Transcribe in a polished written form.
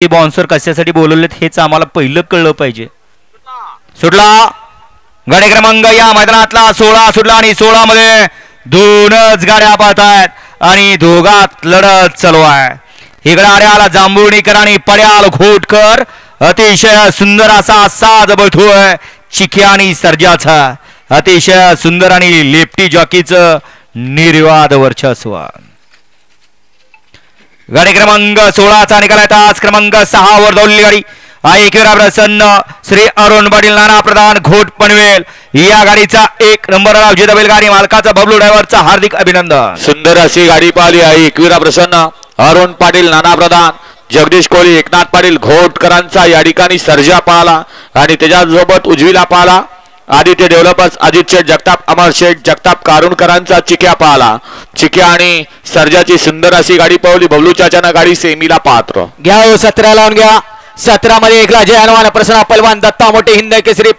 Bouncer कशासाठी बोलवलेत हेच आम्हाला पहिलं कळलं पाहिजे। सुटला गाडी क्रमांक या मैदानातला 16 सुटला आणि 16 मध्ये दोनच गाड्या पाहतायत आणि दोघात लढत चालू आहे। इकडे आड्याला जांभुणीकर आणि पड्याल घोटकर अतिशय सुंदर असा साज बळतोय चिक्या आणि सर्जाचा अतिशय सुंदर आणि लेफ्टी जॉकीचं निर्वाद वर्चस्व। गाडी क्रमांक 16चा निकाल आहे तास क्रमांक 6 वर धावलेली गाडी ऐकरा प्रसन्न श्री अरुण पाटील नाना प्रधान घोट पनवेल या गाडीचा 1 नंबर जिता बैलगाडी मालकाचा बबलू ड्रायव्हरचा हार्दिक अभिनंदन। सुंदर अशी गाडी पाहिली आहे एकविरा प्रसन्न अरुण पाटील नाना प्रधान जगदीश कोहली एकनाथ पाटील घोटकरांचा या ठिकाणी सर्जा पाहला आणि त्याच्यासोबत उजवीला पाहला आदित्य डेव्हलपर्स अजित शेठ जगताप अमर शेठ जगताप कारुणकरांचा चिक्या पाहला। चिक्या आणि सर्जाची सुंदर अशी गाडी पावली बबलू चाचाना गाडी सेमीला पात्र घ्या 17 लावून घ्या 17 मध्ये एकला जय हनुमान प्रसन्न पलवान दत्ता मोठे हिंद केसरी